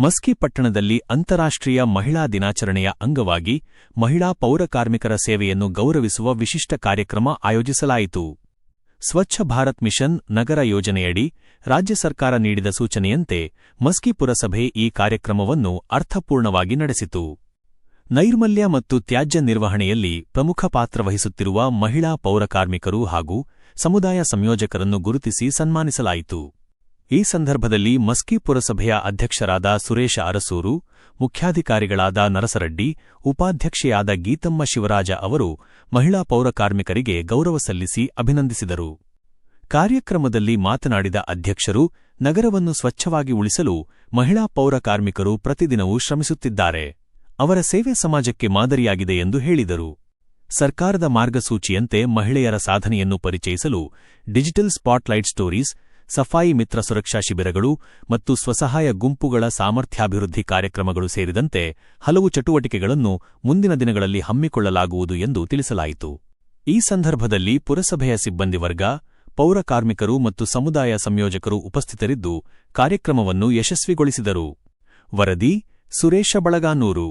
ಮಸ್ಕಿ ಪಟ್ಟಣದಲ್ಲಿ ಅಂತಾರಾಷ್ಟ್ರೀಯ ಮಹಿಳಾ ದಿನಾಚರಣೆಯ ಅಂಗವಾಗಿ ಮಹಿಳಾ ಪೌರಕಾರ್ಮಿಕರ ಸೇವೆಯನ್ನು ಗೌರವಿಸುವ ವಿಶಿಷ್ಟ ಕಾರ್ಯಕ್ರಮ ಆಯೋಜಿಸಲಾಯಿತು. ಸ್ವಚ್ಛ ಭಾರತ್ ಮಿಷನ್ ನಗರ ಯೋಜನೆಯಡಿ ರಾಜ್ಯ ಸರ್ಕಾರ ನೀಡಿದ ಸೂಚನೆಯಂತೆ ಮಸ್ಕಿ ಪುರಸಭೆ ಈ ಕಾರ್ಯಕ್ರಮವನ್ನು ಅರ್ಥಪೂರ್ಣವಾಗಿ ನಡೆಸಿತು. ನೈರ್ಮಲ್ಯ ಮತ್ತು ತ್ಯಾಜ್ಯ ನಿರ್ವಹಣೆಯಲ್ಲಿ ಪ್ರಮುಖ ಪಾತ್ರ ವಹಿಸುತ್ತಿರುವ ಮಹಿಳಾ ಪೌರಕಾರ್ಮಿಕರು ಹಾಗೂ ಸಮುದಾಯ ಸಂಯೋಜಕರನ್ನು ಗುರುತಿಸಿ ಸನ್ಮಾನಿಸಲಾಯಿತು. ಈ ಸಂದರ್ಭದಲ್ಲಿ ಮಸ್ಕಿ ಪುರಸಭೆಯ ಅಧ್ಯಕ್ಷರಾದ ಸುರೇಶ ಅರಸೂರು, ಮುಖ್ಯಾಧಿಕಾರಿಗಳಾದ ನರಸರೆಡ್ಡಿ, ಉಪಾಧ್ಯಕ್ಷೆಯಾದ ಗೀತಮ್ಮ ಶಿವರಾಜ ಅವರು ಮಹಿಳಾ ಪೌರಕಾರ್ಮಿಕರಿಗೆ ಗೌರವ ಸಲ್ಲಿಸಿ ಅಭಿನಂದಿಸಿದರು. ಕಾರ್ಯಕ್ರಮದಲ್ಲಿ ಮಾತನಾಡಿದ ಅಧ್ಯಕ್ಷರು, ನಗರವನ್ನು ಸ್ವಚ್ಛವಾಗಿ ಉಳಿಸಲು ಮಹಿಳಾ ಪೌರಕಾರ್ಮಿಕರು ಪ್ರತಿದಿನವೂ ಶ್ರಮಿಸುತ್ತಿದ್ದಾರೆ. ಅವರ ಸೇವೆ ಸಮಾಜಕ್ಕೆ ಮಾದರಿಯಾಗಿದೆ ಎಂದು ಹೇಳಿದರು. ಸರ್ಕಾರದ ಮಾರ್ಗಸೂಚಿಯಂತೆ ಮಹಿಳೆಯರ ಸಾಧನೆಯನ್ನು ಪರಿಚಯಿಸಲು ಡಿಜಿಟಲ್ ಸ್ಪಾಟ್ಲೈಟ್ ಸ್ಟೋರೀಸ್, ಸಫಾಯಿ ಮಿತ್ರ ಸುರಕ್ಷಾ ಶಿಬಿರಗಳು ಮತ್ತು ಸ್ವಸಹಾಯ ಗುಂಪುಗಳ ಸಾಮರ್ಥ್ಯಾಭಿವೃದ್ಧಿ ಕಾರ್ಯಕ್ರಮಗಳು ಸೇರಿದಂತೆ ಹಲವು ಚಟುವಟಿಕೆಗಳನ್ನು ಮುಂದಿನ ದಿನಗಳಲ್ಲಿ ಹಮ್ಮಿಕೊಳ್ಳಲಾಗುವುದು ಎಂದು ತಿಳಿಸಲಾಯಿತು. ಈ ಸಂದರ್ಭದಲ್ಲಿ ಪುರಸಭೆಯ ಸಿಬ್ಬಂದಿ ವರ್ಗ, ಪೌರಕಾರ್ಮಿಕರು ಮತ್ತು ಸಮುದಾಯ ಸಂಯೋಜಕರು ಉಪಸ್ಥಿತರಿದ್ದು ಕಾರ್ಯಕ್ರಮವನ್ನು ಯಶಸ್ವಿಗೊಳಿಸಿದರು. ವರದಿ ಸುರೇಶ ಬಳಗಾನೂರು.